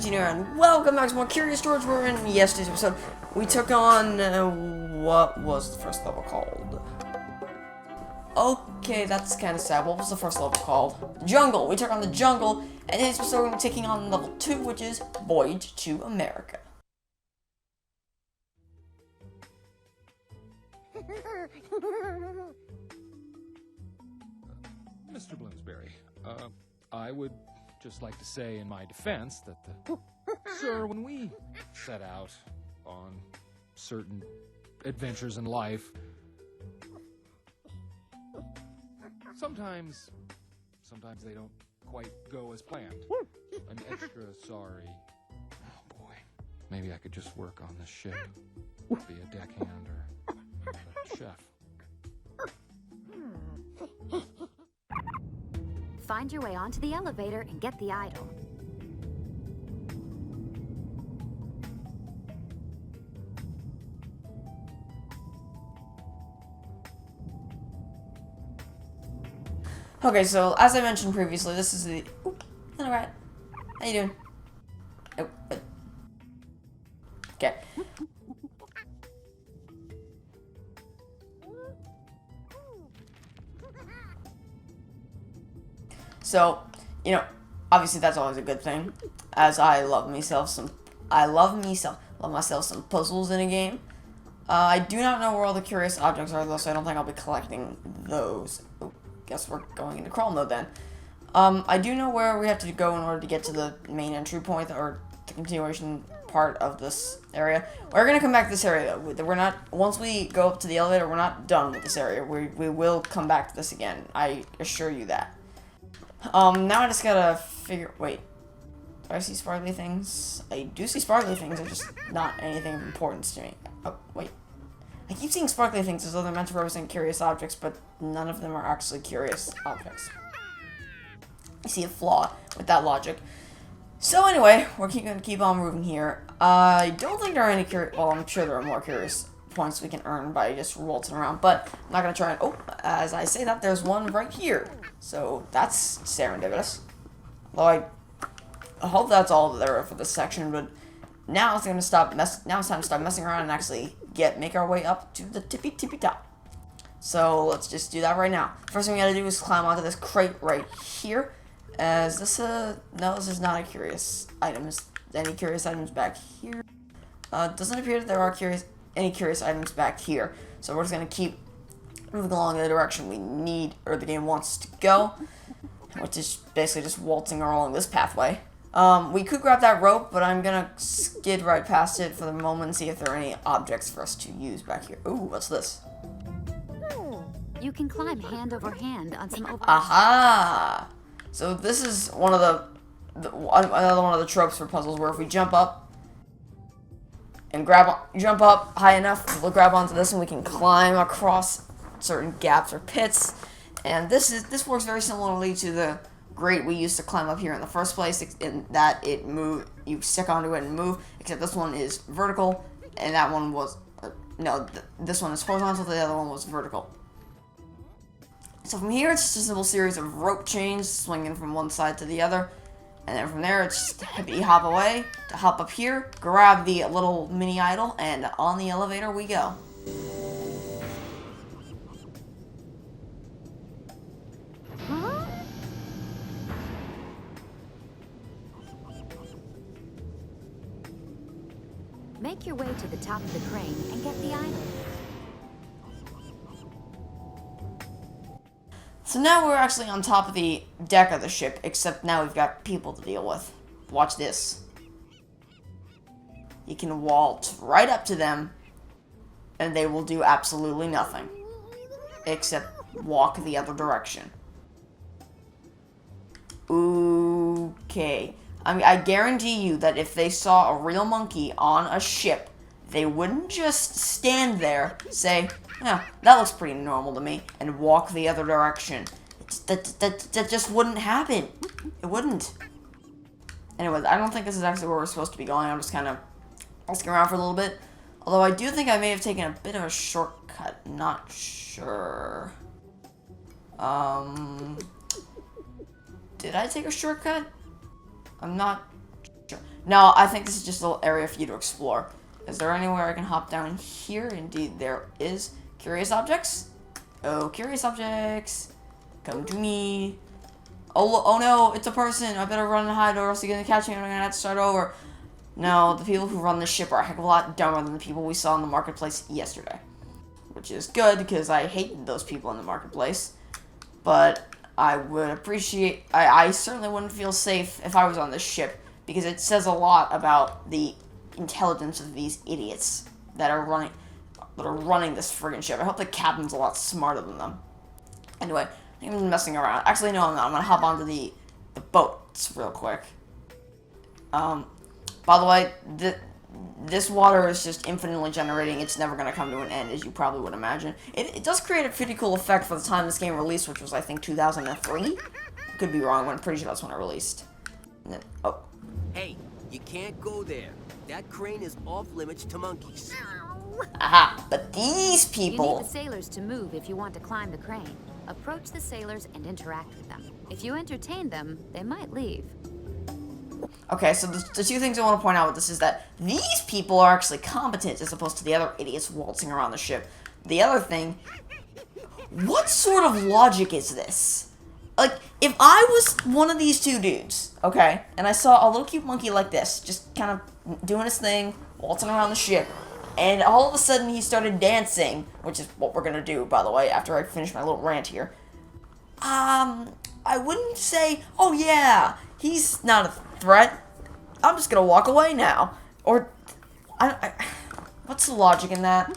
Citation, and welcome back to more Curious George. We're in yesterday's episode. We took on, what was the first level called? Okay, that's kind of sad. What was the first level called? Jungle. We took on the jungle, and in this episode we're going to be taking on level 2, which is Voyage to America. Mr. Bloomsbury, I would just like to say in my defense that sir, when we set out on certain adventures in life, sometimes they don't quite go as planned. I'm extra sorry. Oh boy, maybe I could just work on this ship, be a deckhand or a chef. Find your way onto the elevator and get the idol. Okay, so as I mentioned previously, this is the... Oop, hello, rat. How you doing? Oh, okay. So, you know, obviously that's always a good thing, as I love myself some puzzles in a game. I do not know where all the curious objects are though, so I don't think I'll be collecting those. Oh, guess we're going into crawl mode then. I do know where we have to go in order to get to the main entry point, or the continuation part of this area. We're gonna come back to this area though. We're not, once we go up to the elevator, we're not done with this area. We will come back to this again. I assure you that. Now I just gotta figure, wait, do I see sparkly things? I do see sparkly things, they're just not anything of importance to me. Oh, wait. I keep seeing sparkly things as though they're meant to represent curious objects, but none of them are actually curious objects. I see a flaw with that logic. So anyway, we're gonna keep on moving here. I don't think there are any well, I'm sure there are more curious points we can earn by just waltzing around, but I'm not gonna try and, oh, as I say that, there's one right here. So that's serendipitous. Although I hope that's all there for this section, but now it's time to stop messing around and actually make our way up to the tippy top. So let's just do that right now. First thing we gotta do is climb onto this crate right here. Is this no, this is not a curious item. Is any curious items back here? Doesn't appear that there are any curious items back here. So we're just gonna keep moving along in the direction we need, or the game wants us to go, which is basically just waltzing along this pathway. We could grab that rope, but I'm gonna skid right past it for the moment and see if there are any objects for us to use back here. Ooh, what's this? You can climb hand over hand on some open... Aha! So this is one of another one of the tropes for puzzles, where if we jump up and jump up high enough, we'll grab onto this and we can climb across certain gaps or pits. And this works very similarly to the grate we used to climb up here in the first place, in that you stick onto it and move, except this one is vertical, and that one was, this one is horizontal, the other one was vertical. So from here, it's just a simple series of rope chains swinging from one side to the other, and then from there, it's just hippity hop away to hop up here, grab the little mini idol, and on the elevator we go. Huh? Make your way to the top of the crane and get the idol. So now we're actually on top of the deck of the ship, except now we've got people to deal with. Watch this. You can waltz right up to them, and they will do absolutely nothing, except walk the other direction. Okay. I mean, I guarantee you that if they saw a real monkey on a ship, they wouldn't just stand there, say, yeah, that looks pretty normal to me, and walk the other direction. That just wouldn't happen. It wouldn't. Anyways, I don't think this is actually where we're supposed to be going. I'm just kind of asking around for a little bit. Although I do think I may have taken a bit of a shortcut. Not sure. Did I take a shortcut? I'm not sure. No, I think this is just a little area for you to explore. Is there anywhere I can hop down here? Indeed, there is. Curious objects? Oh, curious objects. Come to me. Oh no, it's a person. I better run and hide or else you're gonna catch me and I'm gonna have to start over. No, the people who run this ship are a heck of a lot dumber than the people we saw in the marketplace yesterday. Which is good, because I hated those people in the marketplace. But I would appreciate... I certainly wouldn't feel safe if I was on this ship, because it says a lot about the intelligence of these idiots that are running this friggin' ship. I hope the captain's a lot smarter than them. Anyway, I'm even messing around. Actually, no, I'm not. I'm gonna hop onto the boats real quick. By the way, this water is just infinitely generating. It's never gonna come to an end, as you probably would imagine. It does create a pretty cool effect for the time this game released, which was, I think, 2003? Could be wrong, but I'm pretty sure that's when it released. And then, oh. Hey, you can't go there. That crane is off limits to monkeys. Aha, but these You people... need the sailors to move if you want to climb the crane. Approach the sailors and interact with them. If you entertain them, they might leave. Okay, so the two things I want to point out with this is that these people are actually competent as opposed to the other idiots waltzing around the ship. The other thing, what sort of logic is this? Like, if I was one of these two dudes, okay, and I saw a little cute monkey like this, just kind of doing his thing, waltzing around the ship, and all of a sudden he started dancing, which is what we're gonna do, by the way, after I finish my little rant here, I wouldn't say, oh yeah, he's not a threat. I'm just gonna walk away now. Or, what's the logic in that?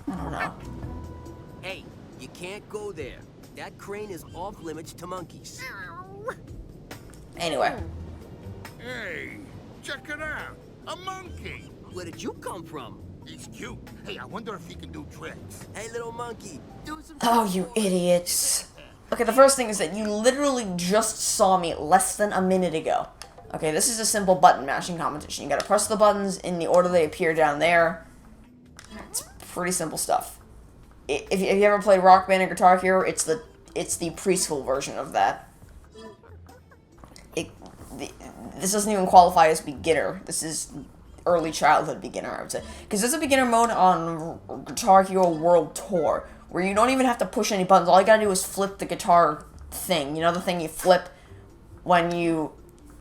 I don't know. Hey, you can't go there. That crane is off limits to monkeys. Anyway. Hey, check it out. A monkey. Where did you come from? He's cute. Hey, I wonder if he can do tricks. Hey, little monkey, do some... Oh, you idiots. Okay, the first thing is that you literally just saw me less than a minute ago. Okay, this is a simple button mashing competition. You gotta press the buttons in the order they appear down there. It's pretty simple stuff. If you ever played Rock Band and Guitar Hero, it's the preschool version of that. This doesn't even qualify as beginner. This is early childhood beginner, I would say. Because there's a beginner mode on Guitar Hero World Tour, where you don't even have to push any buttons. All you gotta do is flip the guitar thing. You know the thing you flip when you...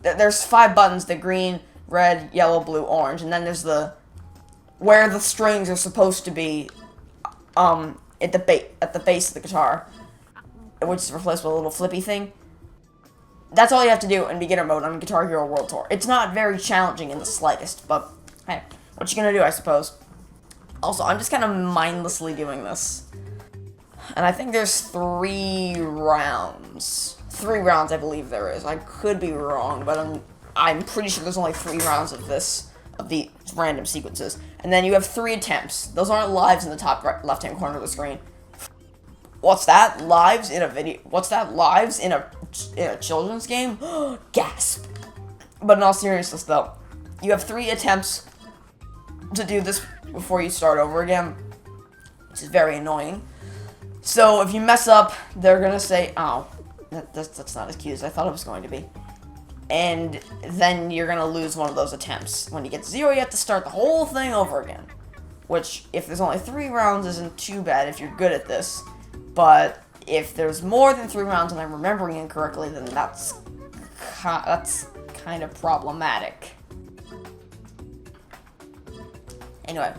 There's 5 buttons, the green, red, yellow, blue, orange, and then there's the... where the strings are supposed to be, at the base of the guitar, which is replaced with a little flippy thing. That's all you have to do in beginner mode on Guitar Hero World Tour. It's not very challenging in the slightest, but hey, what you gonna do, I suppose. Also, I'm just kind of mindlessly doing this. And I think there's 3 rounds. 3 rounds, I believe there is. I could be wrong, but I'm pretty sure there's only 3 rounds of this, of the random sequences. And then you have 3 attempts. Those aren't lives in the top right, left-hand corner of the screen. What's that? Lives in a video? What's that? Lives in a children's game? Gasp. But in all seriousness, though, you have 3 attempts to do this before you start over again, which is very annoying. So if you mess up, they're gonna say, "Oh, that's not as cute as I thought it was going to be," and then you're gonna lose one of those attempts. When you get 0, you have to start the whole thing over again. Which, if there's only 3 rounds, isn't too bad if you're good at this. But if there's more than 3 rounds and I'm remembering incorrectly, then that's kind of problematic. Anyway,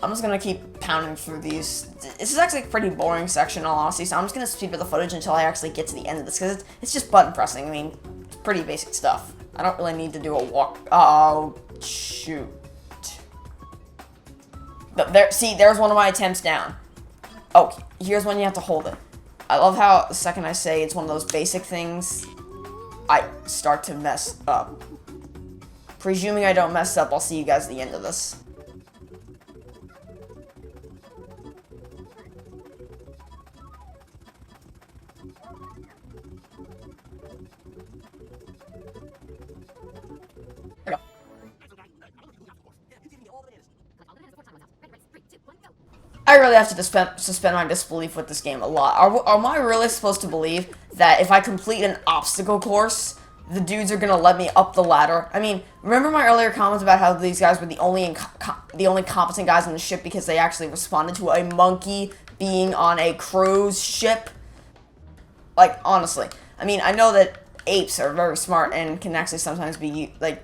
I'm just gonna keep pounding through these. This is actually a pretty boring section, in all honesty, so I'm just gonna speed up the footage until I actually get to the end of this, because it's just button pressing. I mean, it's pretty basic stuff. I don't really need to do a walk. Oh, shoot. But there's one of my attempts down. Oh, here's when you have to hold it. I love how the second I say it's one of those basic things, I start to mess up. Presuming I don't mess up, I'll see you guys at the end of this. I really have to suspend my disbelief with this game a lot. Am I really supposed to believe that if I complete an obstacle course the dudes are gonna let me up the ladder. I mean, remember my earlier comments about how these guys were the only competent guys on the ship because they actually responded to a monkey being on a cruise ship? Like, honestly. I mean, I know that apes are very smart and can actually sometimes be, like,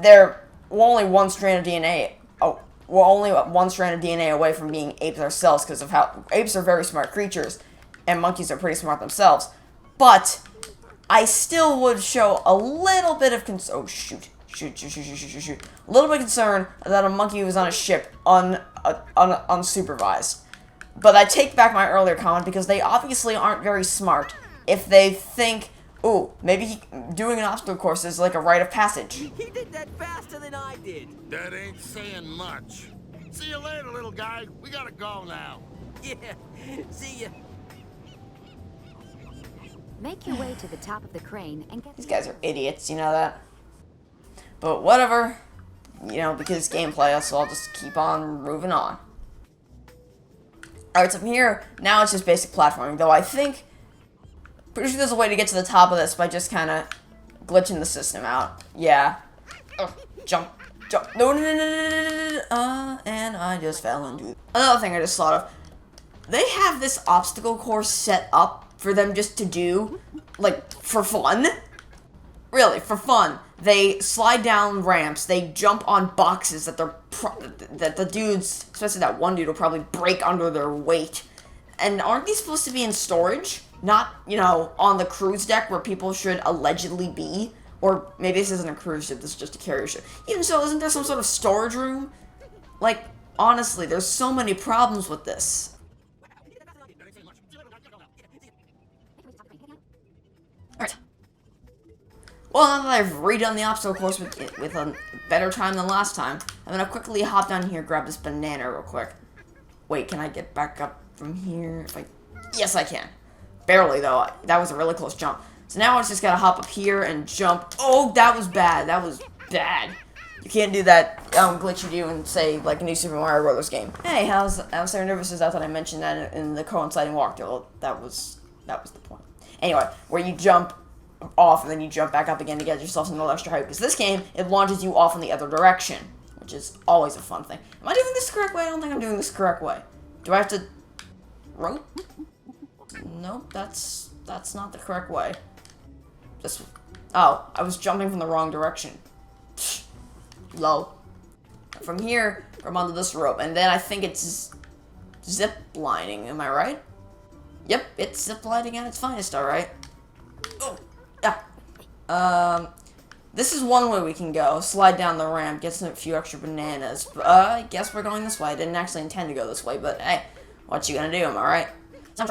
they're only one strand of DNA. Oh, we're only one strand of DNA away from being apes ourselves because of how apes are very smart creatures and monkeys are pretty smart themselves. But I still would show a little bit of a little bit of concern that a monkey was on a ship unsupervised. But I take back my earlier comment because they obviously aren't very smart if they think, ooh, maybe doing an obstacle course is like a rite of passage. He did that faster than I did. That ain't saying much. See you later, little guy. We gotta go now. Yeah, see ya. Make your way to the top of the crane and get... These guys are idiots, you know that? But whatever, you know, because it's gameplay, so I'll just keep on moving on. Alright, so from here, now it's just basic platforming, though I think, pretty sure there's a way to get to the top of this by just kind of glitching the system out. Yeah. Jump. No, and I just fell into... Another thing I just thought of, they have this obstacle course set up for them just to do, like, for fun. Really, for fun. They slide down ramps, they jump on boxes that that the dudes, especially that one dude, will probably break under their weight. And aren't these supposed to be in storage? Not, you know, on the cruise deck where people should allegedly be. Or maybe this isn't a cruise ship, this is just a carrier ship. Even so, isn't there some sort of storage room? Like, honestly, there's so many problems with this. Alright. Well, now that I've redone the obstacle course with a better time than last time, I'm gonna quickly hop down here, grab this banana real quick. Wait, can I get back up from here? Yes, I can. Barely, though. That was a really close jump. So now I just gotta hop up here and jump. Oh, that was bad. That was bad. You can't do that glitch you do in, say, like a new Super Mario Bros. Game. Hey, how's Serendipitous? I thought I mentioned that in the coinciding walkthrough. Well, that was the point. Anyway, where you jump off and then you jump back up again to get yourself some little extra height. Because this game, it launches you off in the other direction, which is always a fun thing. Am I doing this the correct way? I don't think I'm doing this the correct way. Do I have to rope? Nope, that's not the correct way. Oh, I was jumping from the wrong direction. Low. From here, I'm onto this rope, and then I think it's zip lining. Am I right? Yep, it's zip lining at its finest. All right. Oh, yeah. This is one way we can go. Slide down the ramp, get a few extra bananas. I guess we're going this way. I didn't actually intend to go this way, but hey, what you gonna do? Am I right? Now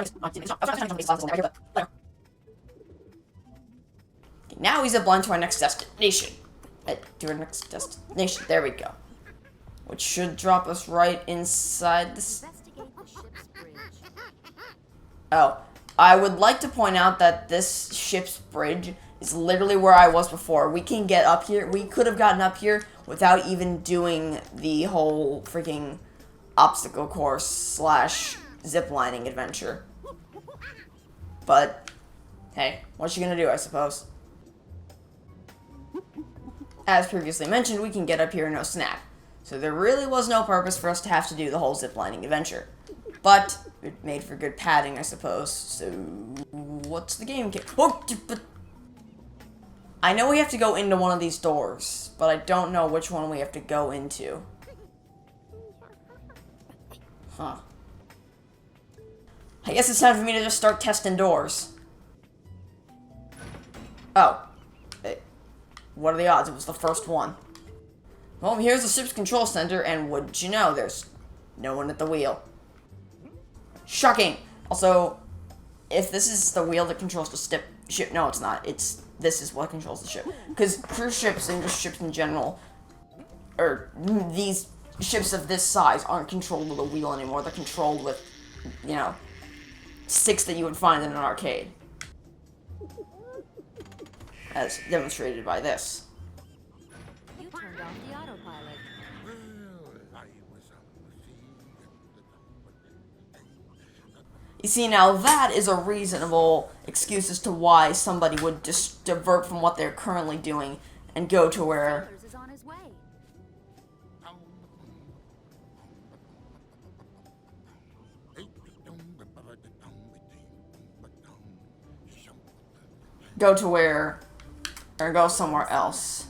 we zip line to our next destination. There we go. Which should drop us right inside this. Oh, I would like to point out that this ship's bridge is literally where I was before. We can get up here. We could have gotten up here without even doing the whole freaking obstacle course / ziplining adventure. But, hey, what you gonna do, I suppose? As previously mentioned, we can get up here no snap. So there really was no purpose for us to have to do the whole ziplining adventure. But it made for good padding, I suppose. So what's the game? Oh, but I know we have to go into one of these doors, but I don't know which one we have to go into. Huh. I guess it's time for me to just start testing doors. Oh. What are the odds? It was the first one. Well, here's the ship's control center, and wouldn't you know, there's no one at the wheel. Shocking! Also, if this is the wheel that controls the ship, no, it's not. This is what controls the ship. Because cruise ships and just ships in general, or these ships of this size aren't controlled with a wheel anymore. They're controlled with, you know, sticks that you would find in an arcade. As demonstrated by this. You turned off the autopilot. You see, now that is a reasonable excuse as to why somebody would just divert from what they're currently doing and go to where... Sailors is on his way. Go to where... or go somewhere else.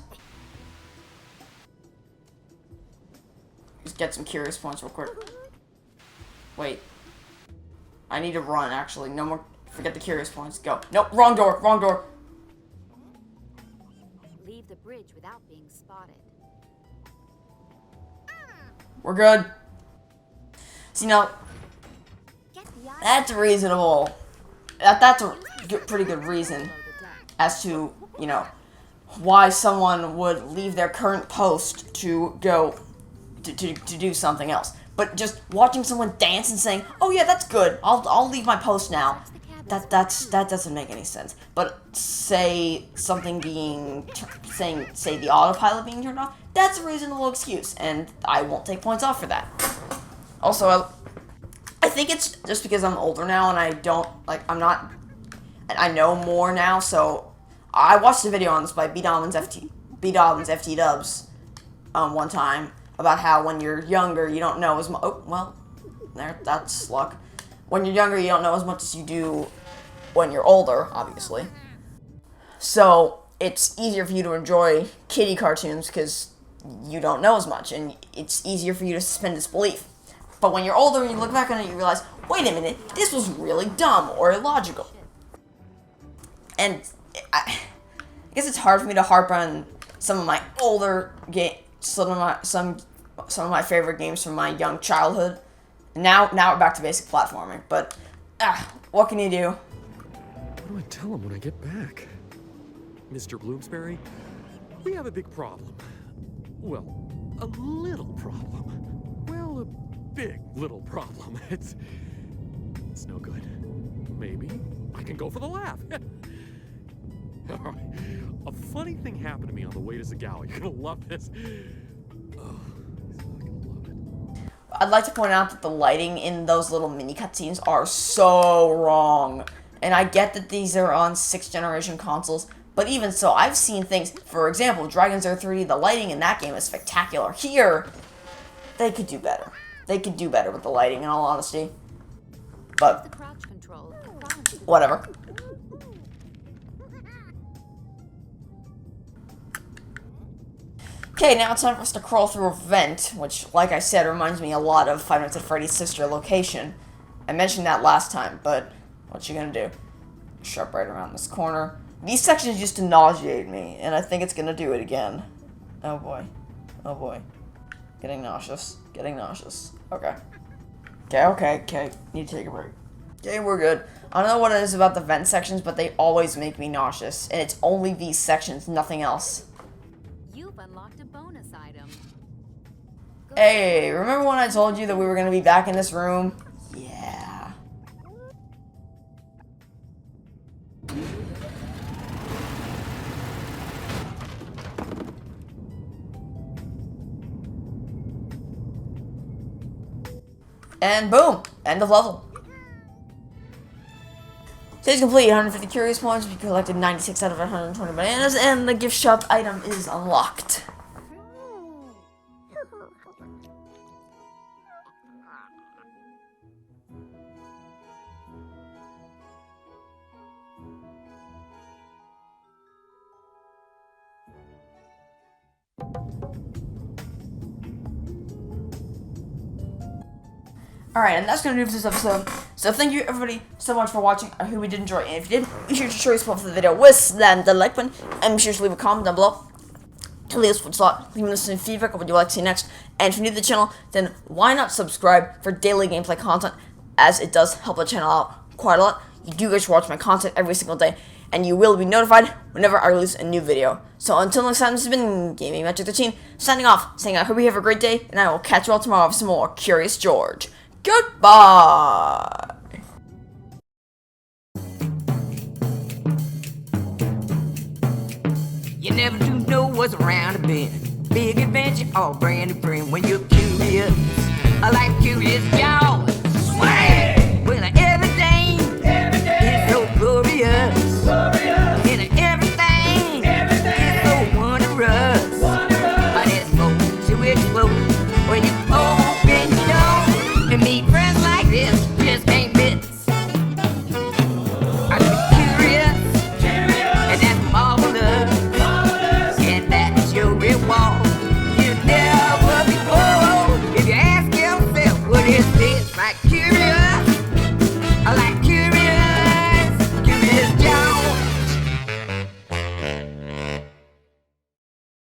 Just get some curious points real quick. Wait. I need to run, actually. No more... Forget the curious points. Go. Nope, wrong door, wrong door. Leave the bridge without being spotted. We're good. See, now... Get the eye That's reasonable. That's a pretty good reason below the deck. as to, you know, why someone would leave their current post to go to do something else. But just watching someone dance and saying, "Oh yeah, that's good. I'll leave my post now." That doesn't make any sense. But say something being say the autopilot being turned off, that's a reasonable excuse, and I won't take points off for that. Also, I think it's just because I'm older now and I know more now, so I watched a video on this by B Dobbins FT Dubs one time about how when you're younger you don't know as much. Oh, well, that's luck. When you're younger you don't know as much as you do when you're older, obviously. So it's easier for you to enjoy kiddie cartoons because you don't know as much, and it's easier for you to suspend disbelief. But when you're older and you look back on it, you realize, wait a minute, this was really dumb or illogical. And I guess it's hard for me to harp on some of my older some of my favorite games from my young childhood. Now we're back to basic platforming. But what can you do? What do I tell him when I get back? Mr. Bloomsbury, we have a big problem. Well, a little problem. Well, a big little problem. It's no good. Maybe I can go for the laugh. A funny thing happened to me on the way to Zagawa. You're gonna love this. Oh, he's not gonna love it. I'd like to point out that the lighting in those little mini cutscenes are so wrong. And I get that these are on 6th generation consoles, but even so, I've seen things, for example, Dragon's Air 3D, the lighting in that game is spectacular. Here, they could do better. They could do better with the lighting, in all honesty. But, The crouch control. The balance is- whatever. Okay, now it's time for us to crawl through a vent, which, like I said, reminds me a lot of Five Nights at Freddy's sister location. I mentioned that last time, but what you gonna do? Sharp right around this corner. These sections used to nauseate me, and I think it's gonna do it again. Oh boy. Oh boy. Getting nauseous. Getting nauseous. Okay. Okay. Need to take a break. Okay, we're good. I don't know what it is about the vent sections, but they always make me nauseous, and it's only these sections, nothing else. You've unlocked a bonus item. Hey, remember when I told you that we were gonna be back in this room? Yeah. And boom! End of level. Stage complete, 150 curious points, we collected 96 out of 120 bananas, and the gift shop item is unlocked. Alright, and that's going to do for this episode. So thank you everybody so much for watching. I hope you did enjoy it. And if you did, be sure to show your support for the video with the like button. And be sure to leave a comment down below. To leave us what you thought. Leave me some feedback on what you'd like to see next. And if you're new to the channel, then why not subscribe for daily gameplay content, as it does help the channel out quite a lot. You do get to watch my content every single day, and you will be notified whenever I release a new video. So until next time, this has been Gaming Magic 13, signing off, saying I hope you have a great day, and I will catch you all tomorrow with some more Curious George. Goodbye! You never do know what's around a bend. Big adventure, all brand new friend when you're curious. I like curious, y'all.